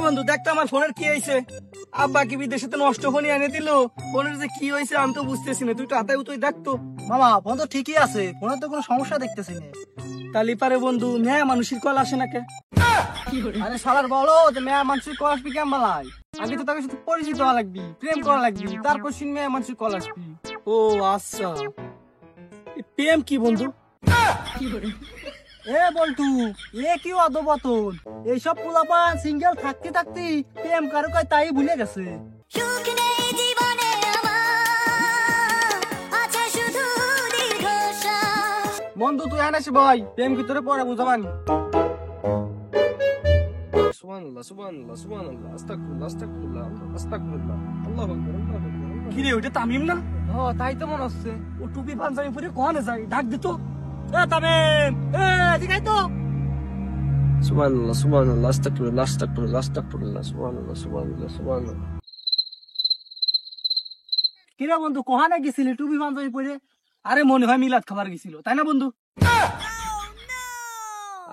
বন্ধু দেখতো আমার ফোনের কি হয়েছে, আব্বা কি বিদেশে তো নষ্ট ফোনই এনে দিল, ফোনের যে কি হয়েছে আমি তো বুঝতেছি না, তুই তো হাতে তুই দেখতো। মামা ফোন তো ঠিকই আছে, ফোনের তো কোনো সমস্যা দেখতেছি না। তালি পারে বন্ধু মেয়া মানুষের কল আসে নাকি? আরে শালার বলো যে মেয়া মানুষের কল আসবি কেমন লাই, আগে তো তাকে সাথে পরিচিত হওয়া লাগবি, প্রেম করা লাগবি, তারপর সিন মেয়া মানুষের কল আসবি। ও আচ্ছা, প্রেম কি বন্ধু? এ বল্টু, এ কি অধপতন, এইসব পোলাপান সিঙ্গেল থাকতে থাকতে প্রেম কারো কয় তাই ভুলে গেছে। বন্ধু তুই আনাসি ভাই, প্রেম ভিতরে পড়ে বুঝাবানি। সুবহানাল্লাহ সুবহানাল্লাহ সুবহানাল্লাহ আস্তাগফিরুল্লাহ আস্তাগফিরুল্লাহ আস্তাগফিরুল্লাহ আল্লাহু আকবার আল্লাহু আকবার। কি রে ওইটা তামিম না? ও তাই তো মনে হচ্ছে। ও টুপি পাঞ্জাবি পরে কোনে যায়, ডাক দিত। এ তামিম, এ দিকাই তো। সুবহানাল্লাহ সুবহানাল্লাহ আস্তাগফিরুল্লাহ আস্তাগফিরুল্লাহ আস্তাগফিরুল্লাহ সুবহানাল্লাহ সুবহানাল্লাহ সুবহানাল্লাহ। কি রে বন্ধু কোহানে গেছিলি টুপি পাঞ্জাবি পরে? আরে মনে হয় মিলাদ খাবার গেছিল, তাই না বন্ধু?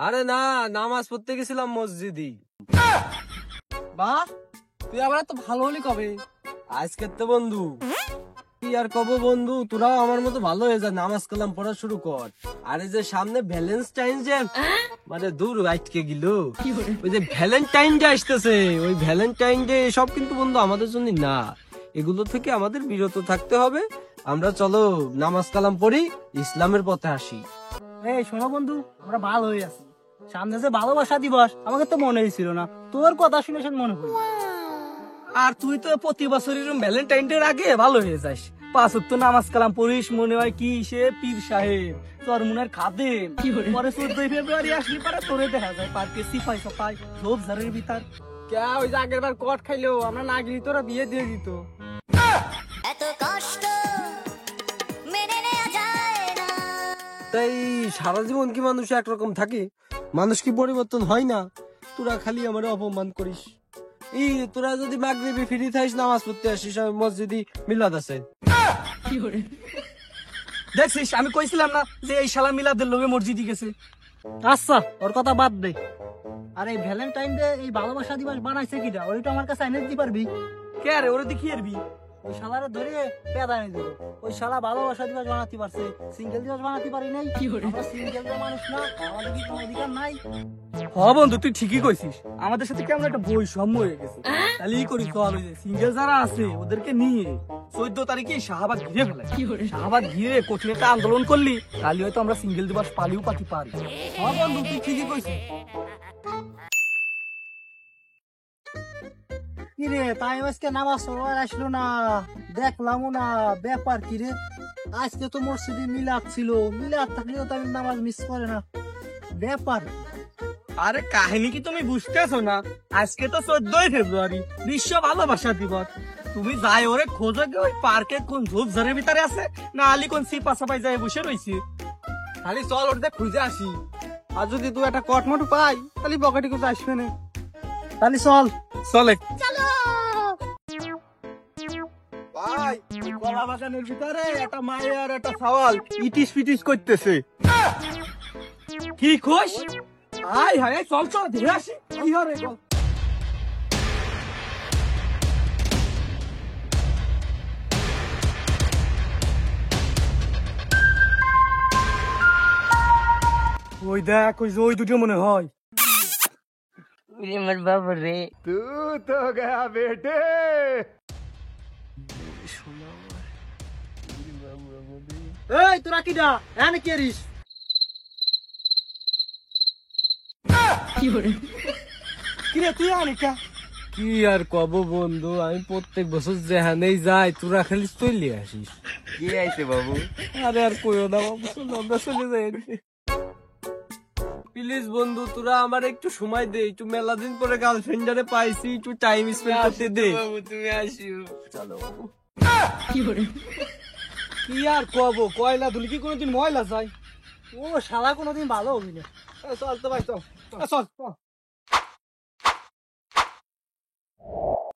আরে না, নামাজ পড়তে গেছিলাম মসজিদে। বাহ, তুই আবার তো ভালো হলি কবে? আজকে তো বন্ধু কি আর কব বন্ধু, তোরাও আমার মতো ভালো হয়ে যা, নামাজ কালাম পড়া শুরু কর। আরে যে সামনে ভ্যালেন্টাইন ডে, মানে দূর আজকে গেল, ওই যে ভ্যালেন্টাইন ডে আসতেছে, ওই ভ্যালেন্টাইন ডে সব কিন্তু বন্ধু আমাদের জন্য না, এগুলো থেকে আমাদের বিরত থাকতে হবে। আমরা চলো নামাজ কালাম পড়ি, ইসলামের পথে আসি। এই শোনো বন্ধু, আমরা ভালো হয়ে আছি, সামনে যে ভালোবাসা দিবস আমাকে তো মনে হয়েছিল না, তোর কথা শুনে মনে হলো। আর তুই তো প্রতি বছর এরকম ভ্যালেন্টাইন ডে আগে ভালো হয়ে যাস, 5 ওয়াক্ত নামাজ কালাম পড়িস, মনে হয় কি সে পীর সাহেব, তোর মনের খাদেম। পরে 14 ফেব্রুয়ারি আসলি পরে তোরে দেখা যায় পার্কে সিপাই সাপাই ঝোপ ঝাড়ের ভিতর। কে ওই যে আগের বার কট খাইলো, আমরা না গেলি তোরা বিয়ে দিয়ে দিত। এত কষ্ট মেনে নেওয়া যায় না। তাই সারা জীবন কি মানুষ একরকম থাকে? মানুষ কি পরিবর্তন হয় না? তোরা খালি আমার অপমান করিস। এই তোরা যদি মাগরিবে ফিরে থাকিস, নামাজ পড়তে আসিস, মসজিদে মিলাদ আছে। দেখছিস আমি কইছিলাম না যে এই শালা মিলাদের লোকে মসজিদে গেছে। আচ্ছা ওর কথা বাদ দে, আর এই ভ্যালেন্টাইন ডে এই ভালোবাসা দিবস বানাইছে কিটা, ওইটা আমার কাছে এনে দিতে পারবি? কে রে ওরে দেখি আরবি? ওই শালারে ধরে পেদা এনে দিল, ওই শালা ভালোবাসা দিবস বানাতে পারছে, সিঙ্গেল দিবস বানাতে পারি নাই। আমরা সিঙ্গেল মানুষ না, আমাদের কি কোনো অধিকার নাই? হ বন্ধু তুই ঠিকই কইছিস, আমাদের সাথে কেমন একটা বৈষম্য হয়ে গেছে। তাহলে ই করি চল, ওই যে সিঙ্গেল যারা আছে ওদেরকে নিয়ে 14 তারিখে শাহবাগ ঘিরে ফেলাই, শাহবাগ ঘিরে কঠিন একটা আন্দোলন করলি, তাহলে হয়তো আমরা সিঙ্গেল দিবস পালিও পাতি পারি। হ বন্ধু তুই ঠিকই কইছিস। কিরে তাই আজকে নামাজ পড়ার আসলো না, দেখলামও না, ব্যাপার কিরে? আজকে তো মসজিদে মিলাদ ছিল, মিলাদ থাকলেও তো আমি নামাজ মিস করে না, ব্যাপার? আরে কাহিনী কি তুমি বুঝতেছো না? আজকে তো 14 ফেব্রুয়ারি বিশ্ব ভালোবাসা দিবস, তুমি যাই ওরে খোঁজো কি ওই পার্কে কোন ঝোপ ঝাড়ের ভিতরে আছে, না আলি কোন সিপা সাপাই যায় বসে রয়েছে। খালি চল ওটা খুঁজে আসি, আর যদি তুই একটা কটমট পাই তাহলে পকেটে কিছু আসবে না, তাহলে চল। চলে ভাই কলা বাগানের ভিতরে একটা মায়ের আর একটা সওয়াল ইটিস পিটিস করতেছে। কি খুশ? হাই হাই চল চল ধরে আসি। কি হরে গো? ওই দেখ ওই যে ওই দুটো মনে হয়। আমার বাবা রে, তু তো গয়া বেটে। এই তোরা কিডা এনে কেরিস? কিরে তুই আনিকা? কি আর কব বন্ধু, আমি প্রত্যেক বছর যেখানেই যাই তোরা খালি চলে আসিস। কি আইছে বাবু? আরে আর কইও না বাবু, চলো আমরা চলে যাই। প্লিজ বন্ধু তোরা আমার একটু সময় দে, একটু মেলা দিন পরে গার্লফ্রেন্ডারে পাইছি, একটু টাইম স্পেন্ড করতে দে। বাবু তুমি আসিও। চলো বাবু। কি আর কব, কয়লা ধুলি কি কোনোদিন ময়লা যায়? ও শালা কোনোদিন ভালো হবি না। চল তো ভাই চল চল চল।